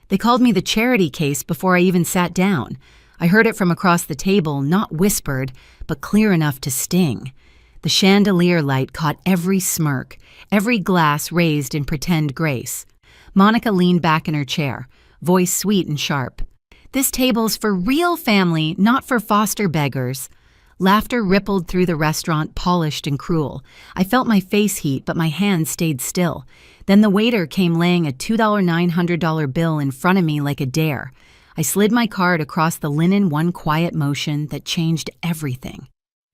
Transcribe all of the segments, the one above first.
They called me the charity case before I even sat down. I heard it from across the table, not whispered, but clear enough to sting. The chandelier light caught every smirk, every glass raised in pretend grace. Monica leaned back in her chair, voice sweet and sharp. "This table's for real family, not for foster beggars." Laughter rippled through the restaurant, polished and cruel. I felt my face heat, but my hands stayed still. Then the waiter came laying a $2,900 bill in front of me like a dare. I slid my card across the linen, one quiet motion that changed everything.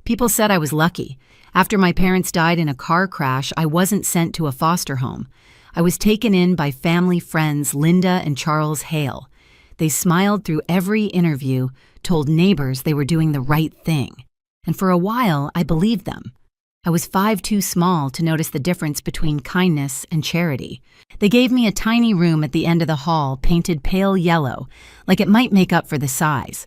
People said I was lucky. After my parents died in a car crash, I wasn't sent to a foster home. I was taken in by family friends Linda and Charles Hale. They smiled through every interview, told neighbors they were doing the right thing. And for a while, I believed them. I was 5 too small to notice the difference between kindness and charity. They gave me a tiny room at the end of the hall, painted pale yellow, like it might make up for the size.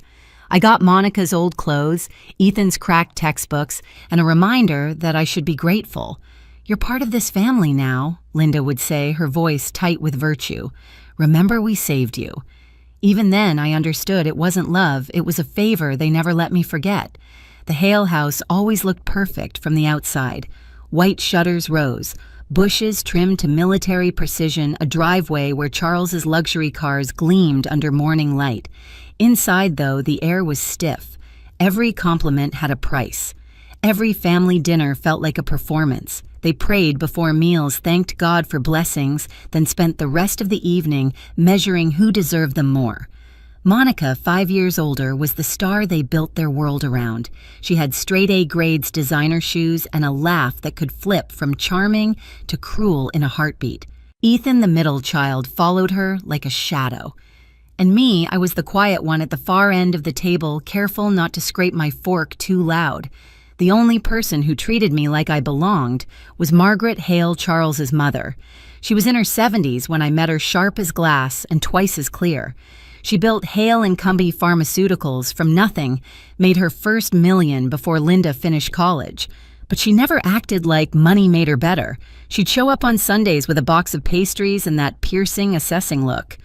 I got Monica's old clothes, Ethan's cracked textbooks, and a reminder that I should be grateful. "You're part of this family now," Linda would say, her voice tight with virtue. "Remember we saved you." Even then, I understood it wasn't love, it was a favor they never let me forget. The Hale house always looked perfect from the outside. White shutters rose, bushes trimmed to military precision, a driveway where Charles's luxury cars gleamed under morning light. Inside, though, the air was stiff. Every compliment had a price. Every family dinner felt like a performance. They prayed before meals, thanked God for blessings, then spent the rest of the evening measuring who deserved them more. Monica, 5 years older, was the star they built their world around. She had straight-A grades designer shoes and a laugh that could flip from charming to cruel in a heartbeat. Ethan, the middle child, followed her like a shadow. And me, I was the quiet one at the far end of the table, careful not to scrape my fork too loud. The only person who treated me like I belonged was Margaret Hale, Charles's mother. She was in her 70s when I met her, sharp as glass and twice as clear. She built Hale and Cumbie Pharmaceuticals from nothing, made her first million before Linda finished college. But she never acted like money made her better. She'd show up on Sundays with a box of pastries and that piercing, assessing look.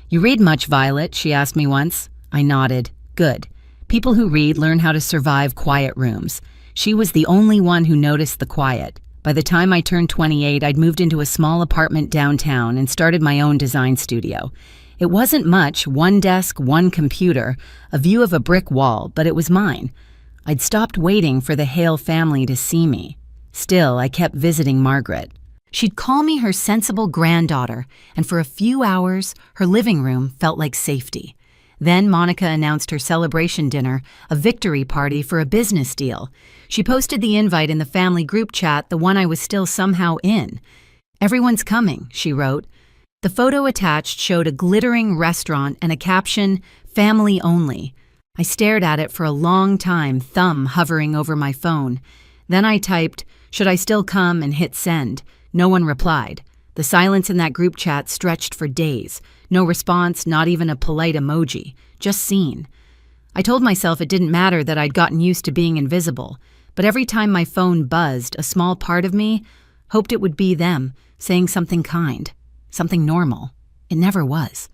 "You read much, Violet?" she asked me once. I nodded. Good. People who read learn how to survive quiet rooms. She was the only one who noticed the quiet. By the time I turned 28, I'd moved into a small apartment downtown and started my own design studio. It wasn't much, one desk, one computer, a view of a brick wall, but it was mine. I'd stopped waiting for the Hale family to see me. Still, I kept visiting Margaret. She'd call me her sensible granddaughter, and for a few hours, her living room felt like safety. Then Monica announced her celebration dinner, a victory party for a business deal. She posted the invite in the family group chat, the one I was still somehow in. "Everyone's coming," she wrote. The photo attached showed a glittering restaurant and a caption, "Family only." I stared at it for a long time, thumb hovering over my phone. Then I typed, "Should I still come?" and hit send. No one replied. The silence in that group chat stretched for days. No response, not even a polite emoji. Just seen. I told myself it didn't matter that I'd gotten used to being invisible. But every time my phone buzzed, a small part of me hoped it would be them, saying something kind. Something normal. It never was.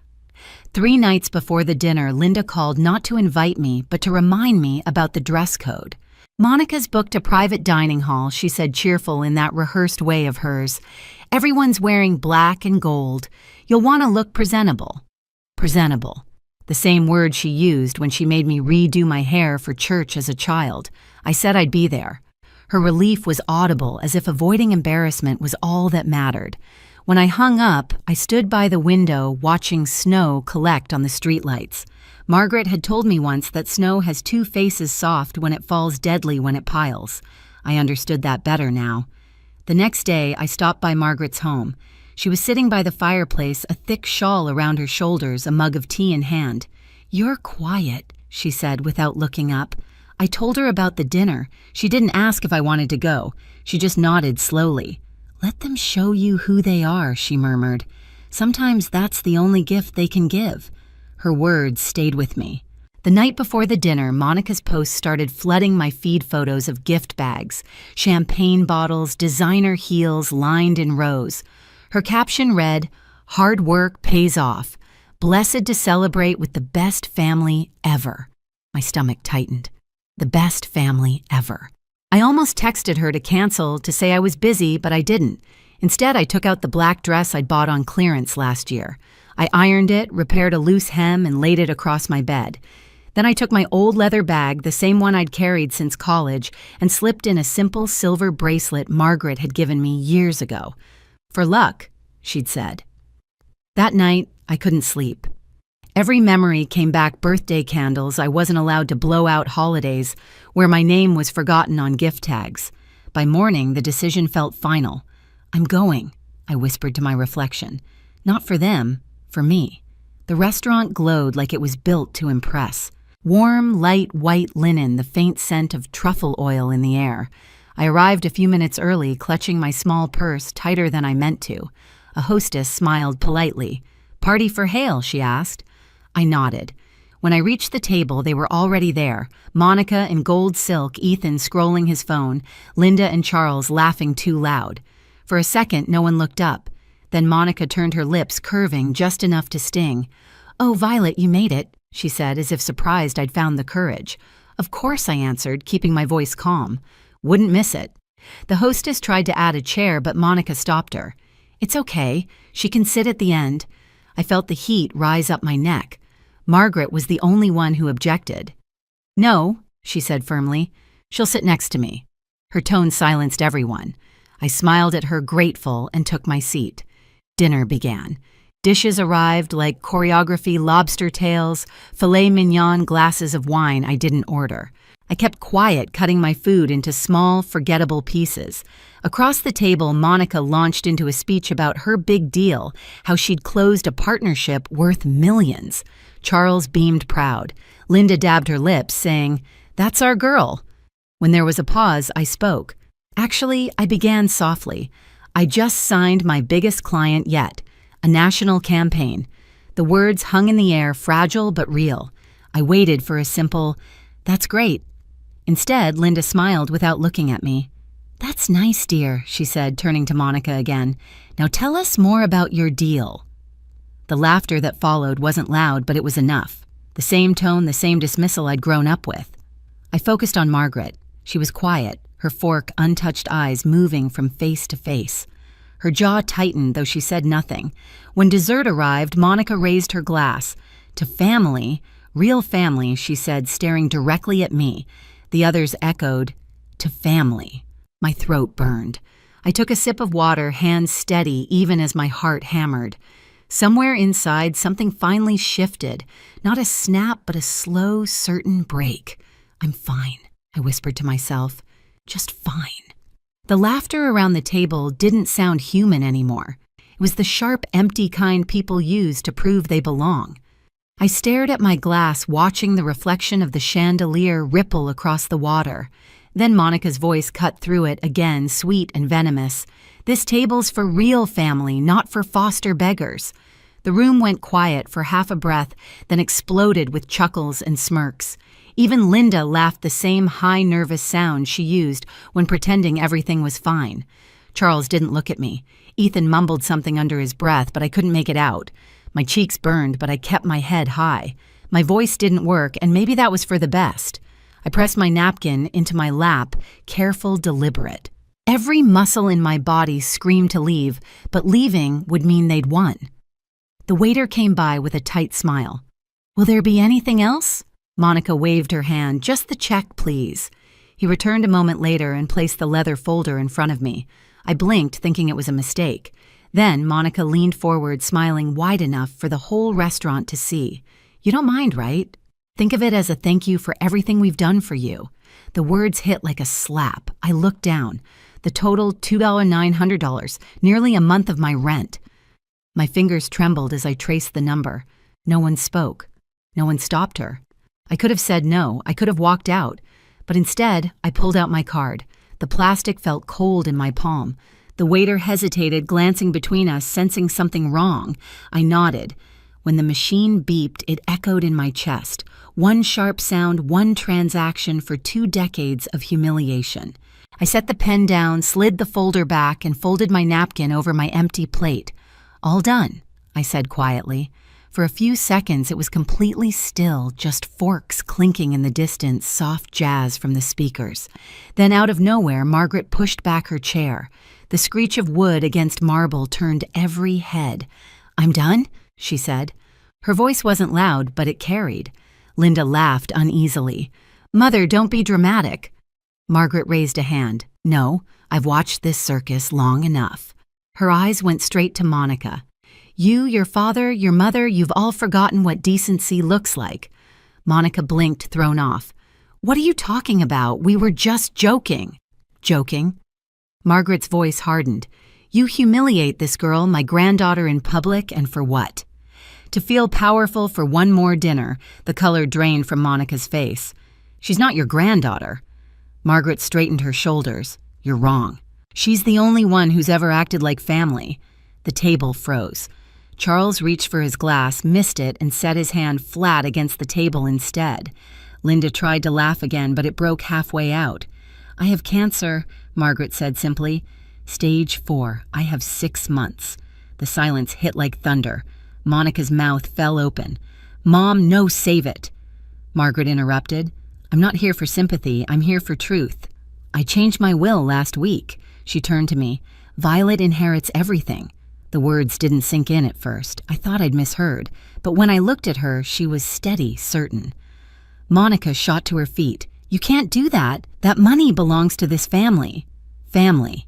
3 nights before the dinner, Linda called not to invite me, but to remind me about the dress code. "Monica's booked a private dining hall," she said, cheerful in that rehearsed way of hers. "Everyone's wearing black and gold. You'll want to look presentable." Presentable. The same word she used when she made me redo my hair for church as a child. I said I'd be there. Her relief was audible, as if avoiding embarrassment was all that mattered. When I hung up, I stood by the window watching snow collect on the streetlights. Margaret had told me once that snow has 2 faces, soft when it falls, deadly when it piles. I understood that better now. The next day, I stopped by Margaret's home. She was sitting by the fireplace, a thick shawl around her shoulders, a mug of tea in hand. "You're quiet," she said without looking up. I told her about the dinner. She didn't ask if I wanted to go. She just nodded slowly. "Let them show you who they are," she murmured. "Sometimes that's the only gift they can give." Her words stayed with me. The night before the dinner, Monica's posts started flooding my feed, photos of gift bags, champagne bottles, designer heels lined in rows. Her caption read, "Hard work pays off." Blessed to celebrate with the best family ever. My stomach tightened. The best family ever. I almost texted her to cancel to say I was busy, but I didn't. Instead, I took out the black dress I'd bought on clearance last year. I ironed it, repaired a loose hem, and laid it across my bed. Then I took my old leather bag, the same one I'd carried since college, and slipped in a simple silver bracelet Margaret had given me years ago. For luck, she'd said. That night, I couldn't sleep. Every memory came back birthday candles I wasn't allowed to blow out holidays, where my name was forgotten on gift tags. By morning, the decision felt final. I'm going, I whispered to my reflection. Not for them, for me. The restaurant glowed like it was built to impress. Warm, light white linen, the faint scent of truffle oil in the air. I arrived a few minutes early, clutching my small purse tighter than I meant to. A hostess smiled politely. "Party for Hale?" she asked. I nodded. When I reached the table, they were already there. Monica in gold silk, Ethan scrolling his phone, Linda and Charles laughing too loud. For a second, no one looked up. Then Monica turned her lips curving just enough to sting. "Oh, Violet, you made it," she said, as if surprised I'd found the courage. "Of course," I answered, keeping my voice calm. "Wouldn't miss it." The hostess tried to add a chair, but Monica stopped her. "It's okay. She can sit at the end." I felt the heat rise up my neck. Margaret was the only one who objected. "No," she said firmly. "She'll sit next to me." Her tone silenced everyone. I smiled at her, grateful, and took my seat. Dinner began. Dishes arrived like choreography, lobster tails, filet mignon, glasses of wine I didn't order. I kept quiet, cutting my food into small, forgettable pieces. Across the table, Monica launched into a speech about her big deal, how she'd closed a partnership worth millions. Charles beamed proud. Linda dabbed her lips, saying, "That's our girl." When there was a pause, I spoke. Actually, I began softly. I just signed my biggest client yet, a national campaign. The words hung in the air, fragile but real. I waited for a simple, "That's great." Instead, Linda smiled without looking at me. "That's nice, dear," she said, turning to Monica again. "Now tell us more about your deal." The laughter that followed wasn't loud, but it was enough. The same tone, the same dismissal I'd grown up with. I focused on Margaret. She was quiet, her fork, untouched eyes moving from face to face. Her jaw tightened, though she said nothing. When dessert arrived, Monica raised her glass. "To family, real family," she said, staring directly at me. The others echoed, "To family." My throat burned. I took a sip of water, hands steady, even as my heart hammered. Somewhere inside, something finally shifted. Not a snap, but a slow, certain break. "I'm fine," I whispered to myself. "Just fine." The laughter around the table didn't sound human anymore. It was the sharp, empty kind people use to prove they belong. I stared at my glass, watching the reflection of the chandelier ripple across the water. Then Monica's voice cut through it again, sweet and venomous. "This table's for real family, not for foster beggars." The room went quiet for half a breath, then exploded with chuckles and smirks. Even Linda laughed the same high, nervous sound she used when pretending everything was fine. Charles didn't look at me. Ethan mumbled something under his breath, but I couldn't make it out. My cheeks burned, but I kept my head high. My voice didn't work, and maybe that was for the best. I pressed my napkin into my lap, careful, deliberate. Every muscle in my body screamed to leave, but leaving would mean they'd won. The waiter came by with a tight smile. "Will there be anything else?" Monica waved her hand. "Just the check, please." He returned a moment later and placed the leather folder in front of me. I blinked, thinking it was a mistake. Then Monica leaned forward, smiling wide enough for the whole restaurant to see. "You don't mind, right? Think of it as a thank you for everything we've done for you." The words hit like a slap. I looked down. The total, $2,900, nearly a month of my rent. My fingers trembled as I traced the number. No one spoke. No one stopped her. I could have said no. I could have walked out. But instead, I pulled out my card. The plastic felt cold in my palm. The waiter hesitated, glancing between us, sensing something wrong. I nodded. When the machine beeped, it echoed in my chest. One sharp sound, one transaction for 2 decades of humiliation. I set the pen down, slid the folder back, and folded my napkin over my empty plate. "All done," I said quietly. For a few seconds, it was completely still, just forks clinking in the distance, soft jazz from the speakers. Then out of nowhere, Margaret pushed back her chair. The screech of wood against marble turned every head. "I'm done?" she said. Her voice wasn't loud, but it carried. Linda laughed uneasily. "Mother, don't be dramatic." Margaret raised a hand. "No, I've watched this circus long enough." Her eyes went straight to Monica. "You, your father, your mother, you've all forgotten what decency looks like." Monica blinked, thrown off. "What are you talking about? We were just joking." "Joking?" Margaret's voice hardened. "You humiliate this girl, my granddaughter, in public, and for what?" To feel powerful for one more dinner, the color drained from Monica's face. "She's not your granddaughter." Margaret straightened her shoulders. "You're wrong. She's the only one who's ever acted like family." The table froze. Charles reached for his glass, missed it, and set his hand flat against the table instead. Linda tried to laugh again, but it broke halfway out. "I have cancer," Margaret said simply. "Stage 4. I have 6 months." The silence hit like thunder. Monica's mouth fell open. "Mom, no, save it." Margaret interrupted. "I'm not here for sympathy. I'm here for truth. I changed my will last week." She turned to me. "Violet inherits everything." The words didn't sink in at first. I thought I'd misheard. But when I looked at her, she was steady, certain. Monica shot to her feet. "You can't do that. That money belongs to this family." "Family."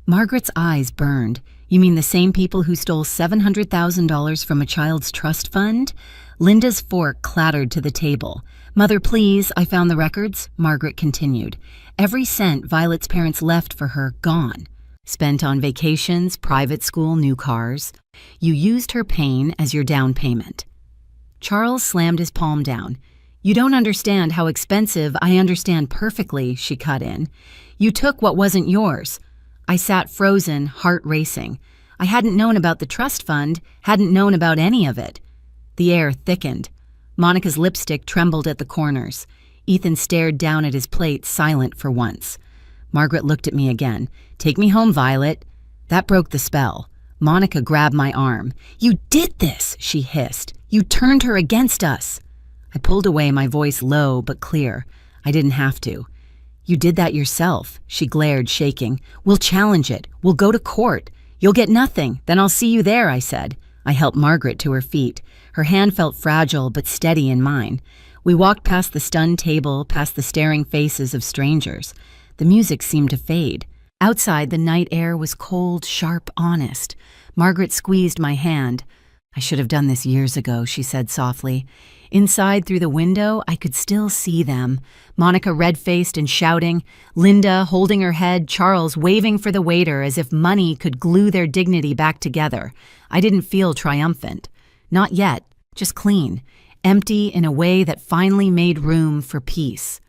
Margaret's eyes burned. "You mean the same people who stole $700,000 from a child's trust fund?" Linda's fork clattered to the table. "Mother, please, I found the records," Margaret continued. "Every cent Violet's parents left for her, gone. Spent on vacations, private school, new cars. You used her pain as your down payment." Charles slammed his palm down. "You don't understand how expensive. I understand perfectly," she cut in. "You took what wasn't yours." I sat frozen, heart racing. I hadn't known about the trust fund, hadn't known about any of it. The air thickened. Monica's lipstick trembled at the corners. Ethan stared down at his plate, silent for once. Margaret looked at me again. "Take me home, Violet." That broke the spell. Monica grabbed my arm. "You did this," she hissed. "You turned her against us." I pulled away, my voice low but clear. I didn't have to. "You did that yourself," she glared, shaking. "We'll challenge it. We'll go to court. You'll get nothing. Then I'll see you there," I said. I helped Margaret to her feet. Her hand felt fragile but steady in mine. We walked past the stunned table, past the staring faces of strangers. The music seemed to fade. Outside, the night air was cold, sharp, honest. Margaret squeezed my hand. "I should have done this years ago," she said softly. Inside, through the window, I could still see them. Monica red-faced and shouting, Linda holding her head, Charles waving for the waiter as if money could glue their dignity back together. I didn't feel triumphant. Not yet, just clean, empty in a way that finally made room for peace.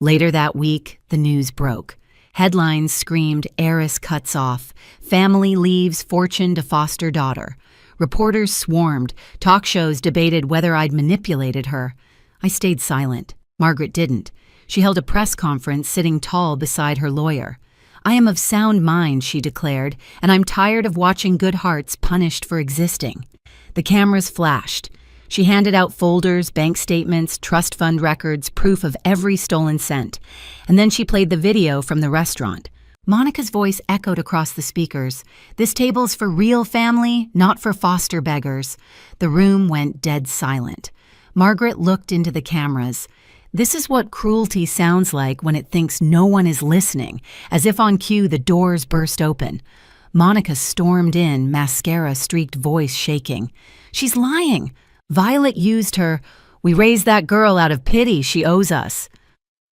Later that week, the news broke. Headlines screamed, "Heiress cuts off. Family leaves fortune to foster daughter." Reporters swarmed. Talk shows debated whether I'd manipulated her. I stayed silent. Margaret didn't. She held a press conference sitting tall beside her lawyer. "I am of sound mind," she declared, "and I'm tired of watching good hearts punished for existing." The cameras flashed. She handed out folders, bank statements, trust fund records, proof of every stolen cent. And then she played the video from the restaurant. Monica's voice echoed across the speakers. "This table's for real family, not for foster beggars." The room went dead silent. Margaret looked into the cameras. This is what cruelty sounds like when it thinks no one is listening. As if on cue, the doors burst open. Monica stormed in, mascara-streaked voice shaking. "She's lying. Violet used her. We raised that girl out of pity. She owes us."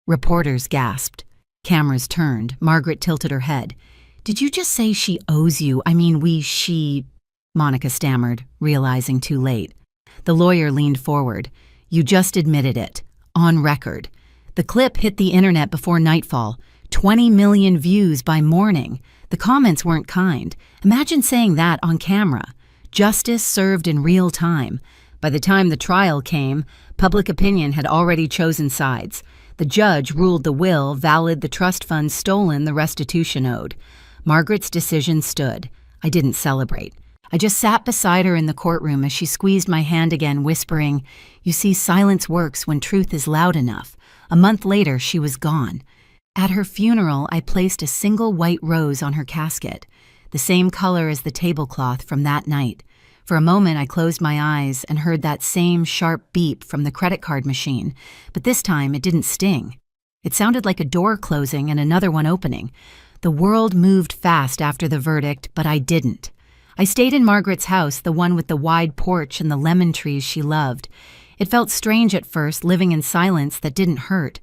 Reporters gasped. Cameras turned. Margaret tilted her head. "Did you just say she owes you? I mean, she..." Monica stammered, realizing too late. The lawyer leaned forward. "You just admitted it. On record." The clip hit the internet before nightfall. 20 million views by morning. The comments weren't kind. Imagine saying that on camera. Justice served in real time. By the time the trial came, public opinion had already chosen sides. The judge ruled the will valid, the trust fund stolen, the restitution owed. Margaret's decision stood. I didn't celebrate. I just sat beside her in the courtroom as she squeezed my hand again, whispering, "You see, silence works when truth is loud enough." A month later, she was gone. At her funeral, I placed a single white rose on her casket, the same color as the tablecloth from that night. For a moment, I closed my eyes and heard that same sharp beep from the credit card machine, but this time it didn't sting. It sounded like a door closing and another one opening. The world moved fast after the verdict, but I didn't. I stayed in Margaret's house, the one with the wide porch and the lemon trees she loved. It felt strange at first, living in silence that didn't hurt.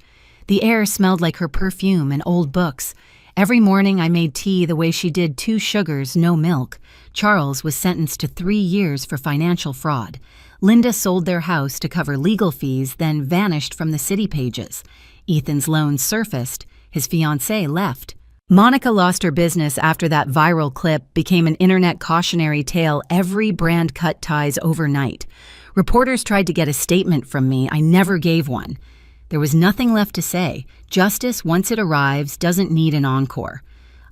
The air smelled like her perfume and old books. Every morning I made tea the way she did, 2 sugars, no milk. Charles was sentenced to 3 years for financial fraud. Linda sold their house to cover legal fees, then vanished from the city pages. Ethan's loan surfaced. His fiancée left. Monica lost her business after that viral clip became an internet cautionary tale. Every brand cut ties overnight. Reporters tried to get a statement from me. I never gave one. There was nothing left to say. Justice, once it arrives, doesn't need an encore.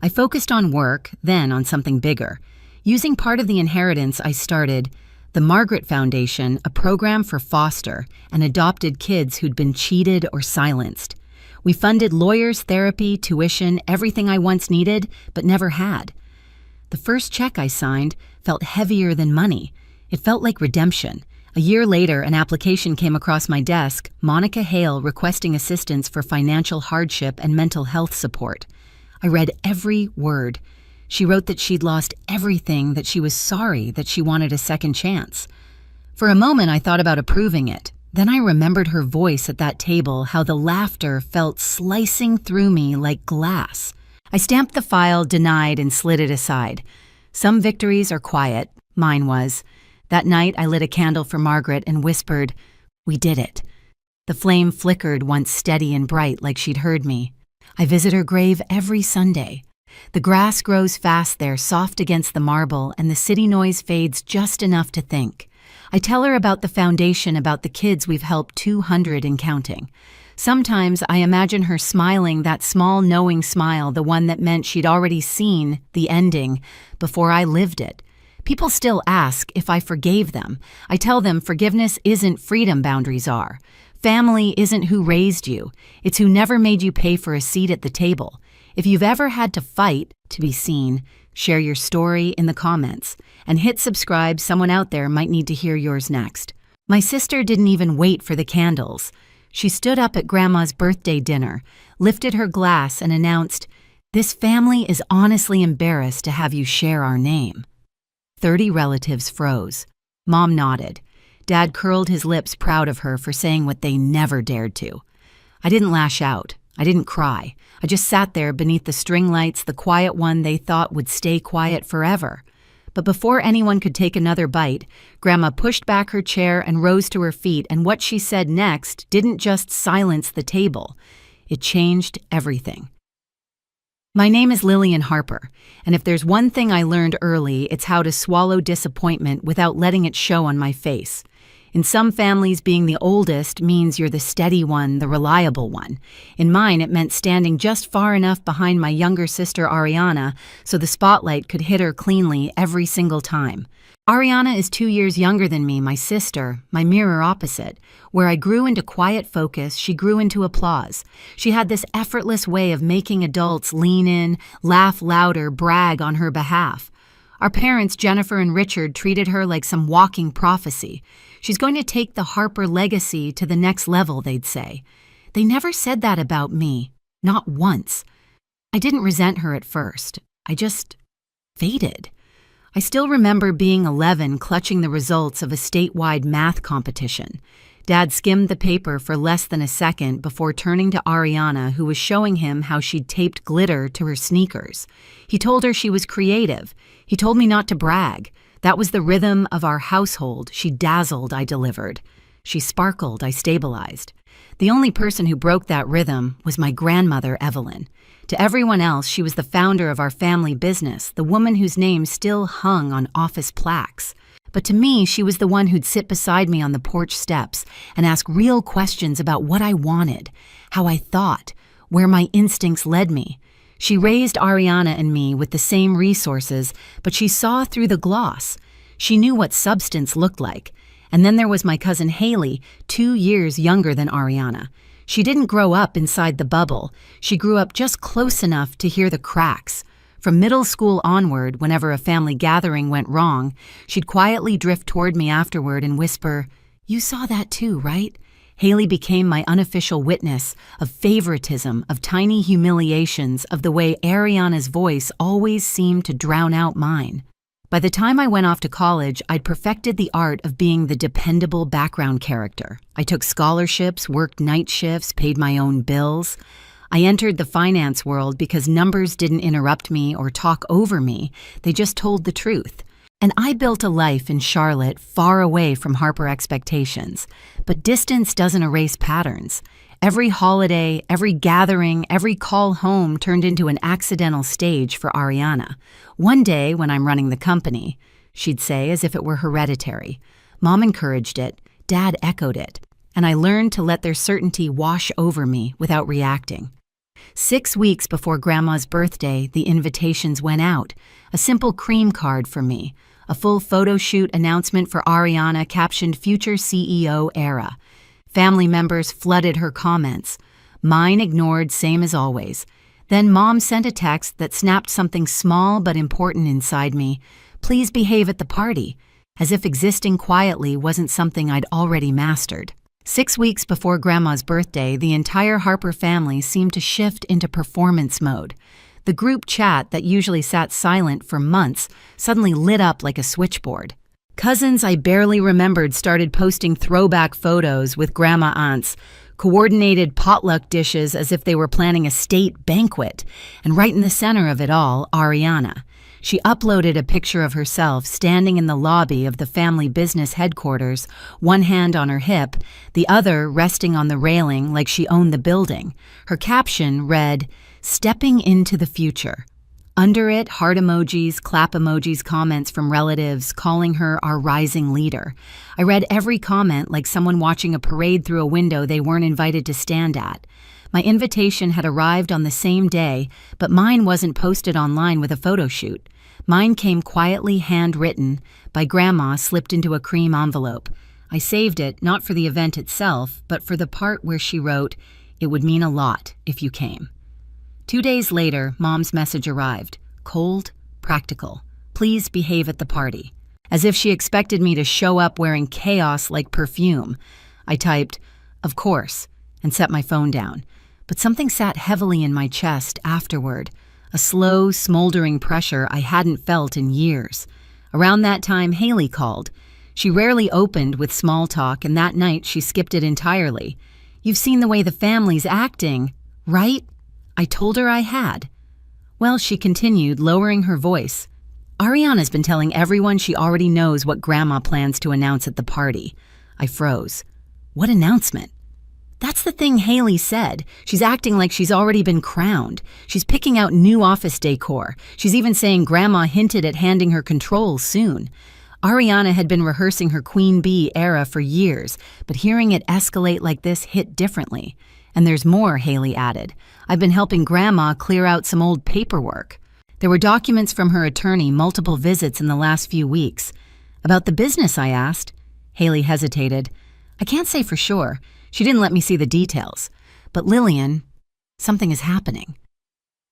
I focused on work, then on something bigger. Using part of the inheritance, I started the Margaret Foundation, a program for foster and adopted kids who'd been cheated or silenced. We funded lawyers, therapy, tuition, everything I once needed, but never had. The first check I signed felt heavier than money. It felt like redemption. A year later, an application came across my desk, Monica Hale requesting assistance for financial hardship and mental health support. I read every word. She wrote that she'd lost everything, that she was sorry, that she wanted a second chance. For a moment, I thought about approving it. Then I remembered her voice at that table, how the laughter felt slicing through me like glass. I stamped the file, denied, and slid it aside. Some victories are quiet. Mine was. That night, I lit a candle for Margaret and whispered, "We did it." The flame flickered, once steady and bright, like she'd heard me. I visit her grave every Sunday. The grass grows fast there, soft against the marble, and the city noise fades just enough to think. I tell her about the foundation, about the kids we've helped, 200 and counting. Sometimes I imagine her smiling, that small knowing smile, the one that meant she'd already seen the ending before I lived it. People still ask if I forgave them. I tell them forgiveness isn't freedom, boundaries are. Family isn't who raised you. It's who never made you pay for a seat at the table. If you've ever had to fight to be seen, share your story in the comments. And hit subscribe, someone out there might need to hear yours next. My sister didn't even wait for the candles. She stood up at Grandma's birthday dinner, lifted her glass and announced, "This family is honestly embarrassed to have you share our name." 30 relatives froze. Mom nodded. Dad curled his lips, proud of her for saying what they never dared to. I didn't lash out. I didn't cry. I just sat there beneath the string lights, the quiet one they thought would stay quiet forever. But before anyone could take another bite, Grandma pushed back her chair and rose to her feet, and what she said next didn't just silence the table. It changed everything. My name is Lillian Harper, and if there's one thing I learned early, it's how to swallow disappointment without letting it show on my face. In some families, being the oldest means you're the steady one, the reliable one. In mine, it meant standing just far enough behind my younger sister Ariana so the spotlight could hit her cleanly every single time. Ariana is 2 years younger than me, my sister, my mirror opposite. Where I grew into quiet focus, she grew into applause. She had this effortless way of making adults lean in, laugh louder, brag on her behalf. Our parents, Jennifer and Richard, treated her like some walking prophecy. She's going to take the Harper legacy to the next level, they'd say. They never said that about me, not once. I didn't resent her at first. I just faded. I still remember being 11, clutching the results of a statewide math competition. Dad skimmed the paper for less than a second before turning to Ariana, who was showing him how she'd taped glitter to her sneakers. He told her she was creative. He told me not to brag. That was the rhythm of our household. She dazzled, I delivered. She sparkled, I stabilized. The only person who broke that rhythm was my grandmother, Evelyn. To everyone else, she was the founder of our family business, the woman whose name still hung on office plaques. But to me, she was the one who'd sit beside me on the porch steps and ask real questions about what I wanted, how I thought, where my instincts led me. She raised Ariana and me with the same resources, but she saw through the gloss. She knew what substance looked like. And then there was my cousin Haley, 2 years younger than Ariana. She didn't grow up inside the bubble. She grew up just close enough to hear the cracks. From middle school onward, whenever a family gathering went wrong, she'd quietly drift toward me afterward and whisper, "You saw that too, right?" Haley became my unofficial witness of favoritism, of tiny humiliations, of the way Ariana's voice always seemed to drown out mine. By the time I went off to college, I'd perfected the art of being the dependable background character. I took scholarships, worked night shifts, paid my own bills. I entered the finance world because numbers didn't interrupt me or talk over me. They just told the truth. And I built a life in Charlotte far away from Harper expectations. But distance doesn't erase patterns. Every holiday, every gathering, every call home turned into an accidental stage for Ariana. One day, when I'm running the company, she'd say as if it were hereditary. Mom encouraged it, Dad echoed it, and I learned to let their certainty wash over me without reacting. 6 weeks before Grandma's birthday, the invitations went out. A simple cream card for me. A full photo shoot announcement for Ariana captioned Future CEO Era. Family members flooded her comments. Mine ignored, same as always. Then Mom sent a text that snapped something small but important inside me. Please behave at the party. As if existing quietly wasn't something I'd already mastered. 6 weeks before Grandma's birthday, the entire Harper family seemed to shift into performance mode. The group chat that usually sat silent for months suddenly lit up like a switchboard. Cousins I barely remembered started posting throwback photos with grandma aunts, coordinated potluck dishes as if they were planning a state banquet, and right in the center of it all, Ariana. She uploaded a picture of herself standing in the lobby of the family business headquarters, one hand on her hip, the other resting on the railing like she owned the building. Her caption read, "Stepping into the future." Under it, heart emojis, clap emojis, comments from relatives calling her our rising leader. I read every comment like someone watching a parade through a window they weren't invited to stand at. My invitation had arrived on the same day, but mine wasn't posted online with a photo shoot. Mine came quietly handwritten by Grandma, slipped into a cream envelope. I saved it, not for the event itself, but for the part where she wrote, "It would mean a lot if you came." 2 days later, Mom's message arrived. Cold, practical. Please behave at the party. As if she expected me to show up wearing chaos like perfume. I typed, "Of course," and set my phone down. But something sat heavily in my chest afterward. A slow, smoldering pressure I hadn't felt in years. Around that time, Haley called. She rarely opened with small talk, and that night she skipped it entirely. "You've seen the way the family's acting, right?" I told her I had. Well, she continued, lowering her voice. "Ariana's been telling everyone she already knows what Grandma plans to announce at the party." I froze. What announcement? That's the thing Haley said. She's acting like she's already been crowned. She's picking out new office decor. She's even saying Grandma hinted at handing her control soon. Ariana had been rehearsing her Queen Bee era for years, but hearing it escalate like this hit differently. And there's more, Haley added. I've been helping Grandma clear out some old paperwork. There were documents from her attorney, multiple visits in the last few weeks. About the business, I asked. Haley hesitated. I can't say for sure. She didn't let me see the details. But Lillian, something is happening.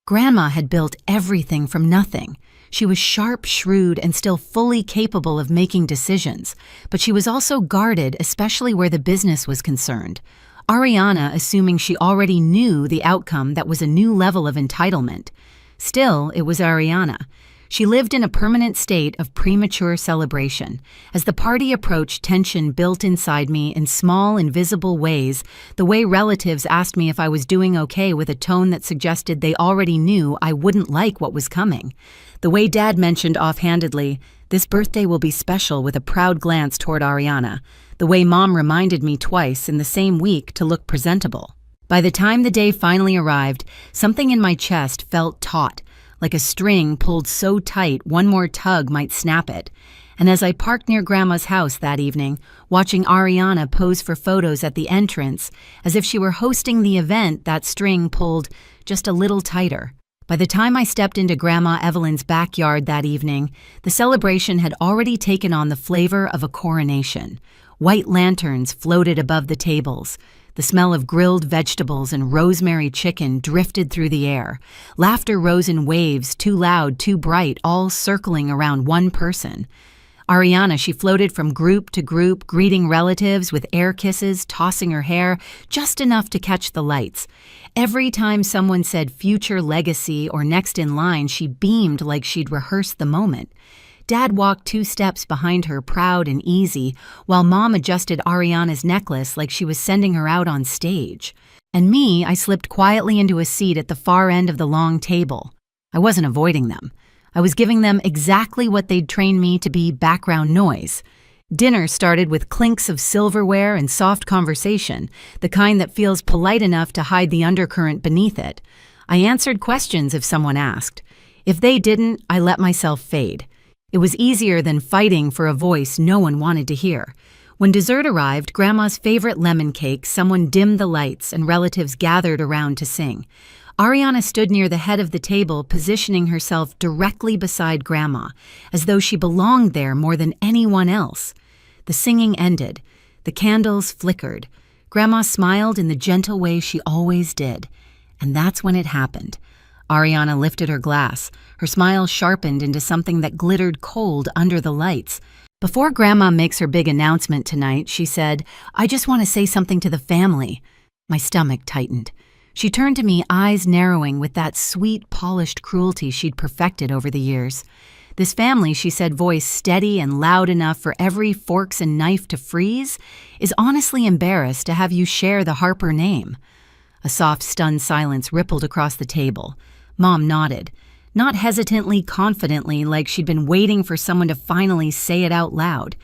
Grandma had built everything from nothing. She was sharp, shrewd, and still fully capable of making decisions. But she was also guarded, especially where the business was concerned. Ariana assuming she already knew the outcome that was a new level of entitlement. Still, it was Ariana. She lived in a permanent state of premature celebration. As the party approached, tension built inside me in small, invisible ways, the way relatives asked me if I was doing okay with a tone that suggested they already knew I wouldn't like what was coming. The way Dad mentioned offhandedly, "This birthday will be special," with a proud glance toward Ariana. The way Mom reminded me twice in the same week to look presentable. By the time the day finally arrived, something in my chest felt taut, like a string pulled so tight one more tug might snap it. And as I parked near Grandma's house that evening, watching Ariana pose for photos at the entrance, as if she were hosting the event, that string pulled just a little tighter. By the time I stepped into Grandma Evelyn's backyard that evening, the celebration had already taken on the flavor of a coronation. White lanterns floated above the tables. The smell of grilled vegetables and rosemary chicken drifted through the air. Laughter rose in waves, too loud, too bright, all circling around one person. Ariana, she floated from group to group, greeting relatives with air kisses, tossing her hair, just enough to catch the lights. Every time someone said future legacy or next in line, she beamed like she'd rehearsed the moment. Dad walked 2 steps behind her, proud and easy, while Mom adjusted Ariana's necklace like she was sending her out on stage. And me, I slipped quietly into a seat at the far end of the long table. I wasn't avoiding them. I was giving them exactly what they'd trained me to be: background noise. Dinner started with clinks of silverware and soft conversation, the kind that feels polite enough to hide the undercurrent beneath it. I answered questions if someone asked. If they didn't, I let myself fade. It was easier than fighting for a voice no one wanted to hear. When dessert arrived, Grandma's favorite lemon cake, someone dimmed the lights and relatives gathered around to sing. Ariana stood near the head of the table, positioning herself directly beside Grandma, as though she belonged there more than anyone else. The singing ended. The candles flickered. Grandma smiled in the gentle way she always did. And that's when it happened. Ariana lifted her glass. Her smile sharpened into something that glittered cold under the lights. Before Grandma makes her big announcement tonight, she said, "I just want to say something to the family." My stomach tightened. She turned to me, eyes narrowing with that sweet, polished cruelty she'd perfected over the years. "This family," she said, voice steady and loud enough for every forks and knife to freeze, "is honestly embarrassed to have you share the Harper name." A soft, stunned silence rippled across the table. Mom nodded, not hesitantly, confidently, like she'd been waiting for someone to finally say it out loud.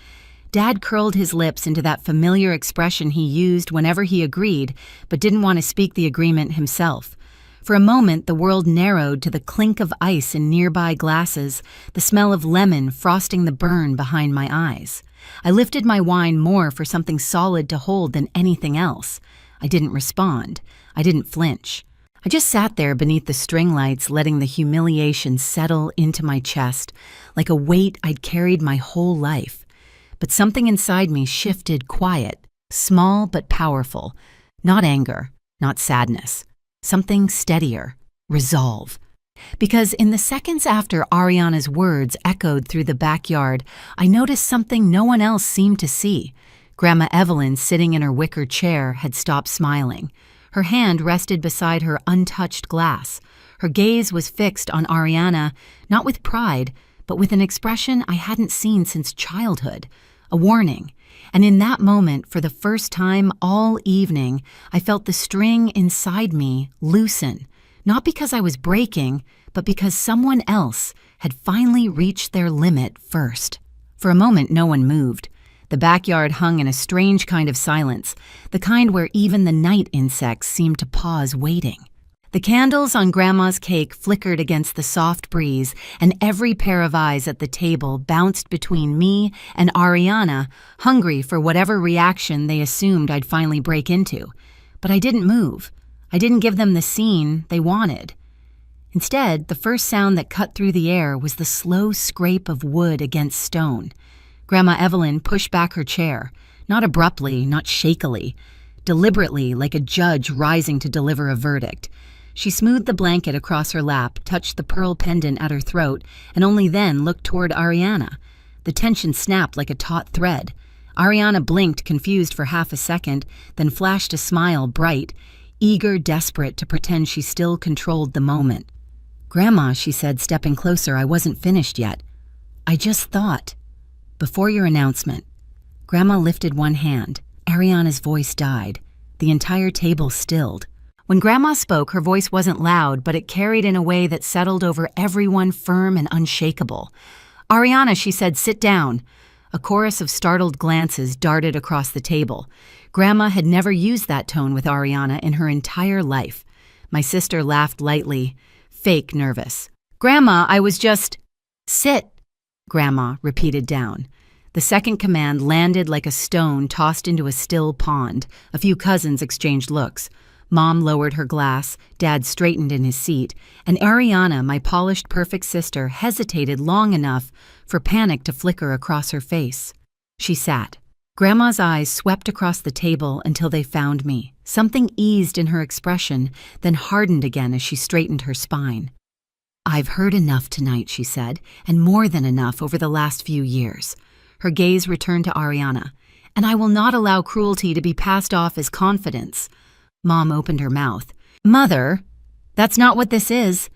Dad curled his lips into that familiar expression he used whenever he agreed, but didn't want to speak the agreement himself. For a moment, the world narrowed to the clink of ice in nearby glasses, the smell of lemon frosting the burn behind my eyes. I lifted my wine more for something solid to hold than anything else. I didn't respond. I didn't flinch. I just sat there beneath the string lights, letting the humiliation settle into my chest, like a weight I'd carried my whole life. But something inside me shifted quiet, small but powerful. Not anger, not sadness. Something steadier, resolve. Because in the seconds after Ariana's words echoed through the backyard, I noticed something no one else seemed to see. Grandma Evelyn, sitting in her wicker chair, had stopped smiling. Her hand rested beside her untouched glass. Her gaze was fixed on Ariana, not with pride, but with an expression I hadn't seen since childhood. A warning. And in that moment, for the first time all evening, I felt the string inside me loosen. Not because I was breaking, but because someone else had finally reached their limit first. For a moment, no one moved. The backyard hung in a strange kind of silence, the kind where even the night insects seemed to pause waiting. The candles on Grandma's cake flickered against the soft breeze, and every pair of eyes at the table bounced between me and Ariana, hungry for whatever reaction they assumed I'd finally break into. But I didn't move. I didn't give them the scene they wanted. Instead, the first sound that cut through the air was the slow scrape of wood against stone. Grandma Evelyn pushed back her chair, not abruptly, not shakily, deliberately, like a judge rising to deliver a verdict. She smoothed the blanket across her lap, touched the pearl pendant at her throat, and only then looked toward Ariana. The tension snapped like a taut thread. Ariana blinked, confused for half a second, then flashed a smile, bright, eager, desperate to pretend she still controlled the moment. "Grandma," she said, stepping closer, "I wasn't finished yet. I just thought. Before your announcement." Grandma lifted one hand. Ariana's voice died. The entire table stilled. When Grandma spoke, her voice wasn't loud, but it carried in a way that settled over everyone, firm and unshakable. "Ariana," she said, "sit down." A chorus of startled glances darted across the table. Grandma had never used that tone with Ariana in her entire life. My sister laughed lightly, fake nervous. "Grandma, I was just—" "Sit," Grandma repeated down. The second command landed like a stone tossed into a still pond. A few cousins exchanged looks. Mom lowered her glass, Dad straightened in his seat, and Ariana, my polished, perfect sister, hesitated long enough for panic to flicker across her face. She sat. Grandma's eyes swept across the table until they found me. Something eased in her expression, then hardened again as she straightened her spine. "I've heard enough tonight," she said, "and more than enough over the last few years." Her gaze returned to Ariana. "And I will not allow cruelty to be passed off as confidence." Mom opened her mouth. "Mother, that's not what this is."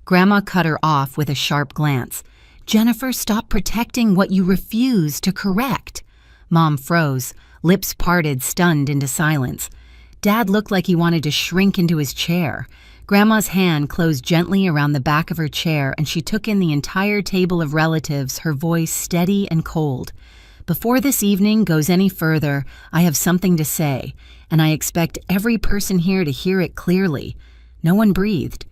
Grandma cut her off with a sharp glance. "Jennifer, stop protecting what you refuse to correct." Mom froze, lips parted, stunned into silence. Dad looked like he wanted to shrink into his chair. Grandma's hand closed gently around the back of her chair, and she took in the entire table of relatives, her voice steady and cold. "Before this evening goes any further, I have something to say, and I expect every person here to hear it clearly." No one breathed.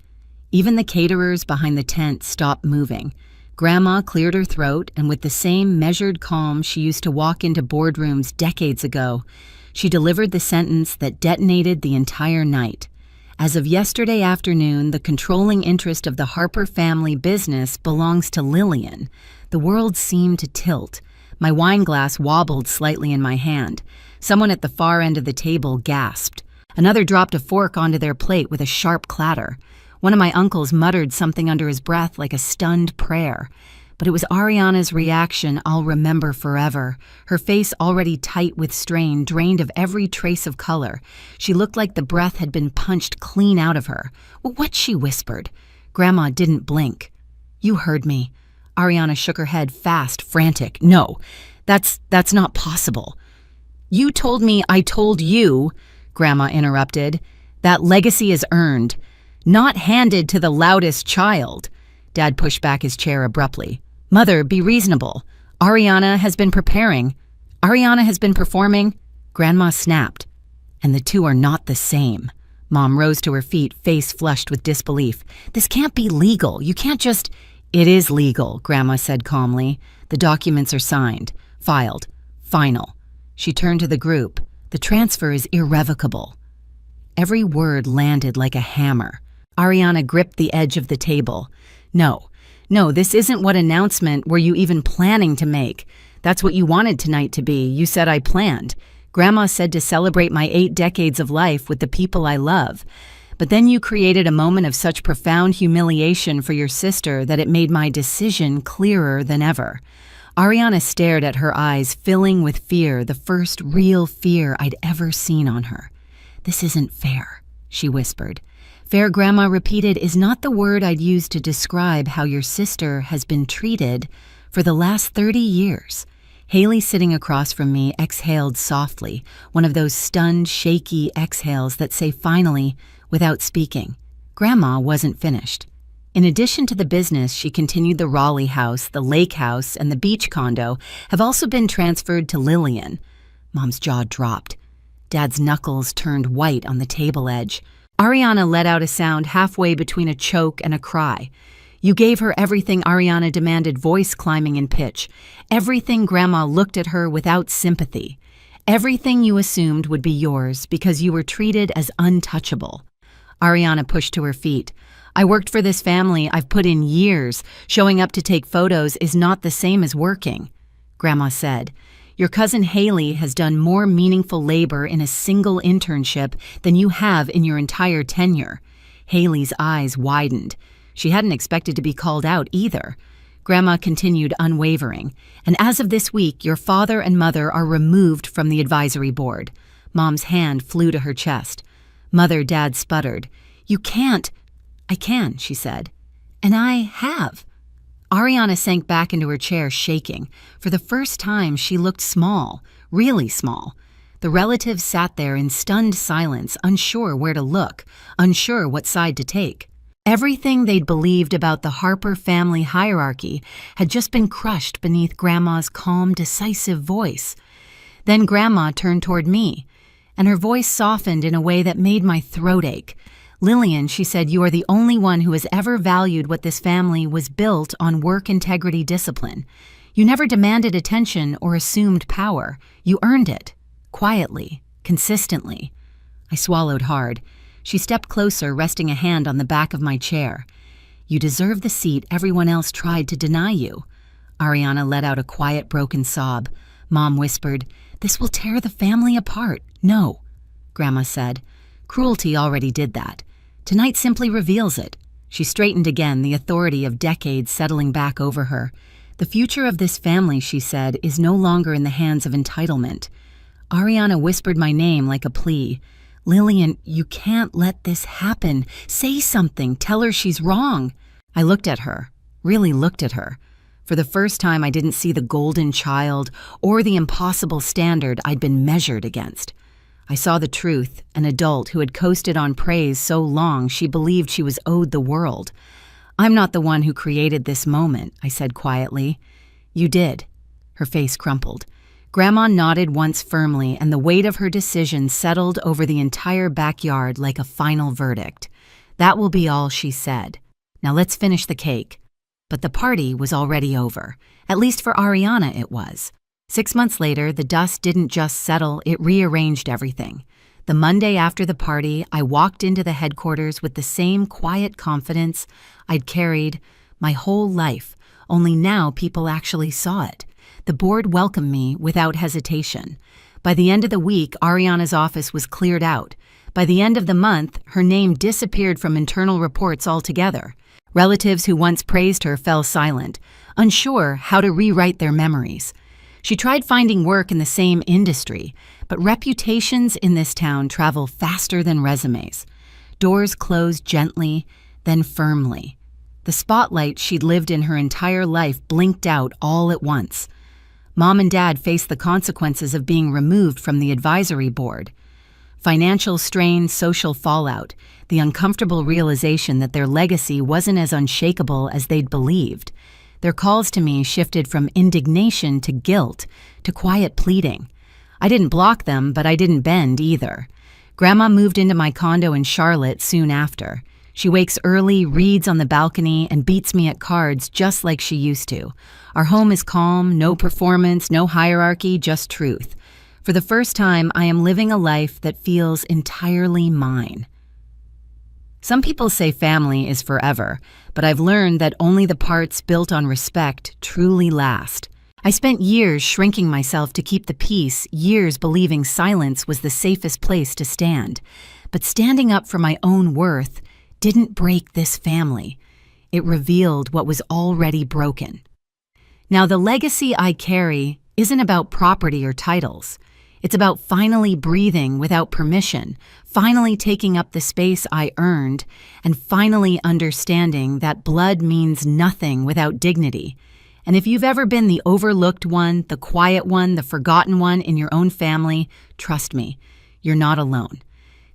Even the caterers behind the tent stopped moving. Grandma cleared her throat, and with the same measured calm she used to walk into boardrooms decades ago, she delivered the sentence that detonated the entire night. "As of yesterday afternoon, the controlling interest of the Harper family business belongs to Lillian." The world seemed to tilt. My wine glass wobbled slightly in my hand. Someone at the far end of the table gasped. Another dropped a fork onto their plate with a sharp clatter. One of my uncles muttered something under his breath like a stunned prayer. But it was Ariana's reaction I'll remember forever. Her face, already tight with strain, drained of every trace of color. She looked like the breath had been punched clean out of her. "What?" she whispered. Grandma didn't blink. "You heard me." Ariana shook her head fast, frantic. "No, that's not possible." "You told me I told you," Grandma interrupted. "That legacy is earned, not handed to the loudest child." Dad pushed back his chair abruptly. "Mother, be reasonable. Ariana has been performing." Grandma snapped. "And the two are not the same." Mom rose to her feet, face flushed with disbelief. "This can't be legal. You can't just—" "It is legal," Grandma said calmly. "The documents are signed, filed, final." She turned to the group. "The transfer is irrevocable." Every word landed like a hammer. Ariana gripped the edge of the table. No, this isn't what announcement were you even planning to make. That's what you wanted tonight to be. You said I planned. Grandma said to celebrate my 8 decades of life with the people I love. But then you created a moment of such profound humiliation for your sister that it made my decision clearer than ever. Ariana stared at her eyes, filling with fear, the first real fear I'd ever seen on her. "This isn't fair," she whispered. "Fair," Grandma repeated, "is not the word I'd use to describe how your sister has been treated for the last 30 years. Haley, sitting across from me, exhaled softly, one of those stunned, shaky exhales that say finally without speaking. Grandma wasn't finished. In addition to the business, she continued, the Raleigh house, the lake house, and the beach condo have also been transferred to Lillian. Mom's jaw dropped. Dad's knuckles turned white on the table edge. Ariana let out a sound halfway between a choke and a cry. "You gave her everything," Ariana demanded, voice climbing in pitch. "Everything." Grandma looked at her without sympathy. "Everything you assumed would be yours because you were treated as untouchable." Ariana pushed to her feet. "I worked for this family. I've put in years. Showing up to take photos is not the same as working." Grandma said, "Your cousin Haley has done more meaningful labor in a single internship than you have in your entire tenure." Haley's eyes widened. She hadn't expected to be called out either. Grandma continued, unwavering. "And as of this week, your father and mother are removed from the advisory board." Mom's hand flew to her chest. Mother, Dad sputtered. "You can't." "I can," she said. "And I have." Ariana sank back into her chair, shaking. For the first time, she looked small, really small. The relatives sat there in stunned silence, unsure where to look, unsure what side to take. Everything they'd believed about the Harper family hierarchy had just been crushed beneath Grandma's calm, decisive voice. Then Grandma turned toward me, and her voice softened in a way that made my throat ache. "Lillian," she said, "you are the only one who has ever valued what this family was built on: work integrity discipline. You never demanded attention or assumed power. You earned it. Quietly. Consistently." I swallowed hard. She stepped closer, resting a hand on the back of my chair. "You deserve the seat everyone else tried to deny you." Ariana let out a quiet, broken sob. Mom whispered, "This will tear the family apart." "No," Grandma said. "Cruelty already did that. Tonight simply reveals it." She straightened again, the authority of decades settling back over her. "The future of this family," she said, "is no longer in the hands of entitlement." Ariana whispered my name like a plea. "Lillian, you can't let this happen. Say something. Tell her she's wrong." I looked at her, really looked at her. For the first time, I didn't see the golden child or the impossible standard I'd been measured against. I saw the truth, an adult who had coasted on praise so long she believed she was owed the world. "I'm not the one who created this moment," I said quietly. "You did." Her face crumpled. Grandma nodded once firmly, and the weight of her decision settled over the entire backyard like a final verdict. "That will be all," she said. "Now let's finish the cake." But the party was already over. At least for Ariana it was. 6 months later, the dust didn't just settle, it rearranged everything. The Monday after the party, I walked into the headquarters with the same quiet confidence I'd carried my whole life, only now people actually saw it. The board welcomed me without hesitation. By the end of the week, Ariana's office was cleared out. By the end of the month, her name disappeared from internal reports altogether. Relatives who once praised her fell silent, unsure how to rewrite their memories. She tried finding work in the same industry, but reputations in this town travel faster than resumes. Doors closed gently, then firmly. The spotlight she'd lived in her entire life blinked out all at once. Mom and Dad faced the consequences of being removed from the advisory board. Financial strain, social fallout, the uncomfortable realization that their legacy wasn't as unshakable as they'd believed. Their calls to me shifted from indignation to guilt to quiet pleading. I didn't block them, but I didn't bend either. Grandma moved into my condo in Charlotte soon after. She wakes early, reads on the balcony, and beats me at cards just like she used to. Our home is calm, no performance, no hierarchy, just truth. For the first time, I am living a life that feels entirely mine. Some people say family is forever, but I've learned that only the parts built on respect truly last. I spent years shrinking myself to keep the peace, years believing silence was the safest place to stand. But standing up for my own worth didn't break this family. It revealed what was already broken. Now, the legacy I carry isn't about property or titles. It's about finally breathing without permission, finally taking up the space I earned, and finally understanding that blood means nothing without dignity. And if you've ever been the overlooked one, the quiet one, the forgotten one in your own family, trust me, you're not alone.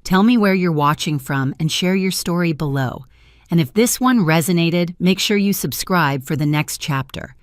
Tell me where you're watching from and share your story below. And if this one resonated, make sure you subscribe for the next chapter.